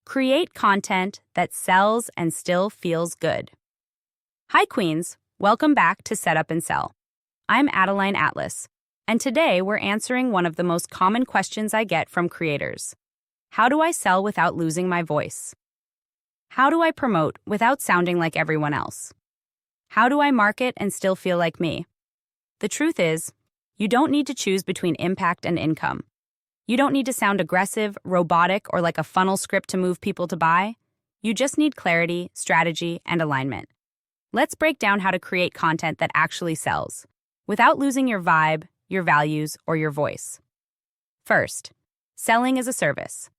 Create content that sells and still feels good. Hi, Queens. Welcome back to Set Up and Sell. I'm ADELINE Atlas, and today we're answering one of the most common questions I get from creators. How do I sell without losing my voice? How do I promote without sounding like everyone else? How do I market and still feel like me? The truth is, you don't need to choose between impact and income. You don't need to sound aggressive, robotic, or like a funnel script to move people to buy. You just need clarity, strategy, and alignment. Let's break down how to create content that actually sells, without losing your vibe, your values, or your voice. First, selling as a service.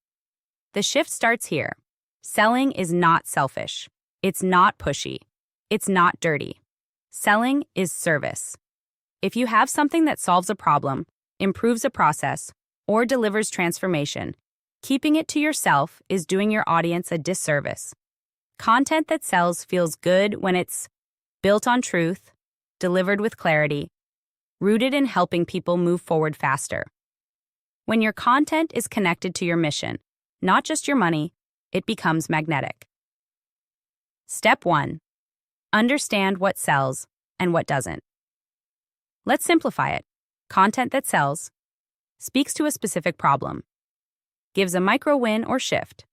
The shift starts here. Selling is not selfish. It's not pushy. It's not dirty. Selling is service. If you have something that solves a problem, improves a process, or delivers transformation, keeping it to yourself is doing your audience a disservice. Content that sells feels good when it's built on truth, delivered with clarity, rooted in helping people move forward faster. When your content is connected to your mission, not just your money, it becomes magnetic. Step 1. Understand what sells and what doesn't. Let's simplify it. Content that sells speaks to a specific problem, gives a micro win or shift,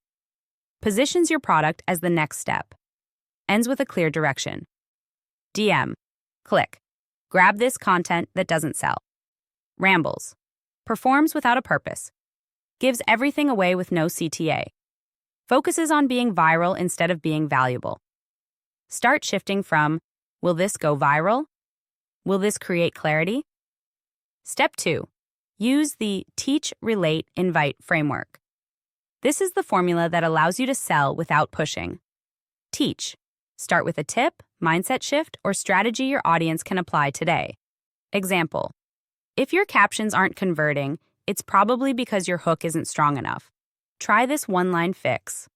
positions your product as the next step, ends with a clear direction. DM, click, grab this content that doesn't sell. Rambles, performs without a purpose, gives everything away with no CTA, focuses on being viral instead of being valuable. Start shifting from, will this go viral? Will this create clarity? Step 2. Use the Teach, Relate, Invite framework. This is the formula that allows you to sell without pushing. Teach. Start with a tip, mindset shift, or strategy your audience can apply today. Example. If your captions aren't converting, it's probably because your hook isn't strong enough. Try this one-line fix.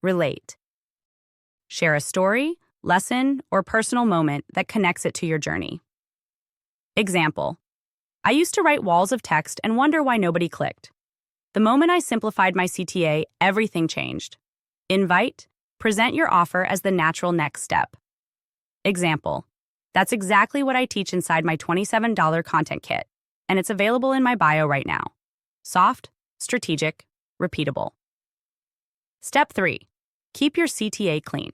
Relate. Share a story, lesson, or personal moment that connects it to your journey. Example. I used to write walls of text and wonder why nobody clicked. The moment I simplified my CTA, everything changed. Invite. Present your offer as the natural next step. Example. That's exactly what I teach inside my $27 content kit, and it's available in my bio right now. Soft, strategic, repeatable. Step 3. Keep your CTA clean.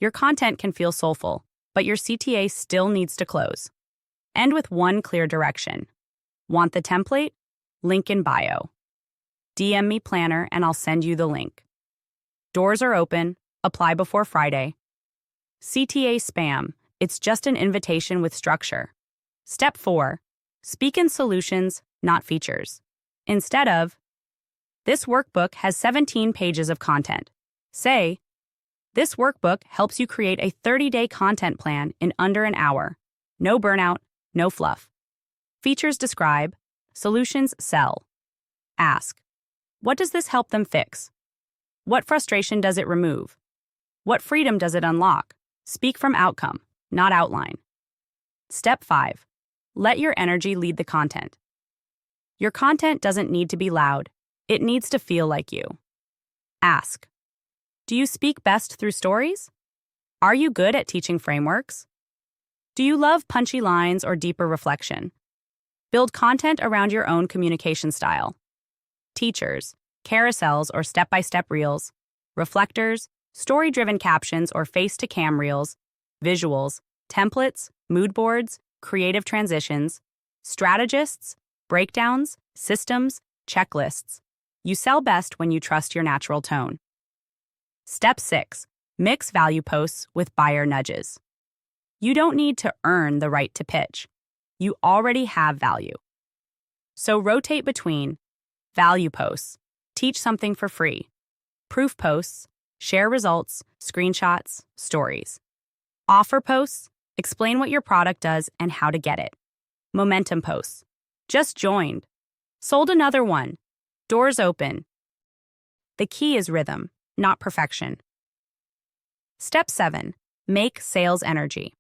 Your content can feel soulful, but your CTA still needs to close. End with one clear direction. Want the template? Link in bio. DM me planner and I'll send you the link. Doors are open. Apply before Friday. CTA spam. It's just an invitation with structure. Step 4. Speak in solutions, not features. Instead of, this workbook has 17 pages of content. Say, this workbook helps you create a 30-day content plan in under an hour. No burnout, no fluff. Features describe, solutions sell. Ask, what does this help them fix? What frustration does it remove? What freedom does it unlock? Speak from outcome, not outline. Step 5. Let your energy lead the content. Your content doesn't need to be loud. It needs to feel like you. Ask, do you speak best through stories? Are you good at teaching frameworks? Do you love punchy lines or deeper reflection? Build content around your own communication style. Teachers, carousels or step-by-step reels, reflectors, story-driven captions or face-to-cam reels, visuals, templates, mood boards, creative transitions, strategists, breakdowns, systems, checklists. You sell best when you trust your natural tone. Step 6. Mix value posts with buyer nudges. You don't need to earn the right to pitch. You already have value. So rotate between value posts, teach something for free, proof posts, share results, screenshots, stories. Offer posts, explain what your product does and how to get it. Momentum posts, just joined, sold another one, doors open. The key is rhythm, not perfection. Step 7. Make sales energy.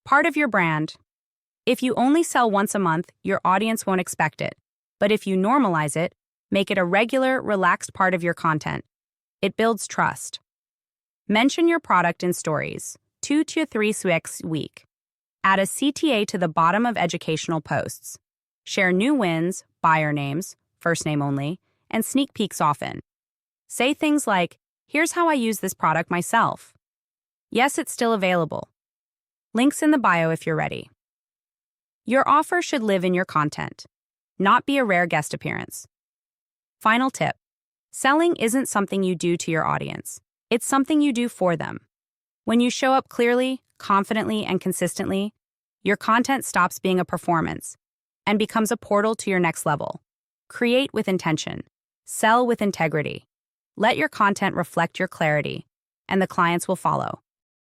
Part of your brand. If you only sell once a month, your audience won't expect it. But if you normalize it, Make it a regular, relaxed part of your content. It builds trust. Mention your product in stories, 2 to 3 times a week. Add a CTA to the bottom of educational posts. Share new wins, buyer names, first name only, and sneak peeks often. Say things like, "Here's how I use this product myself." Yes, it's still available. Links in the bio if you're ready. Your offer should live in your content, not be a rare guest appearance. Final tip. Selling isn't something you do to your audience. It's something you do for them. When you show up clearly, confidently, and consistently, your content stops being a performance and becomes a portal to your next level. Create with intention. Sell with integrity. Let your content reflect your clarity, and the clients will follow.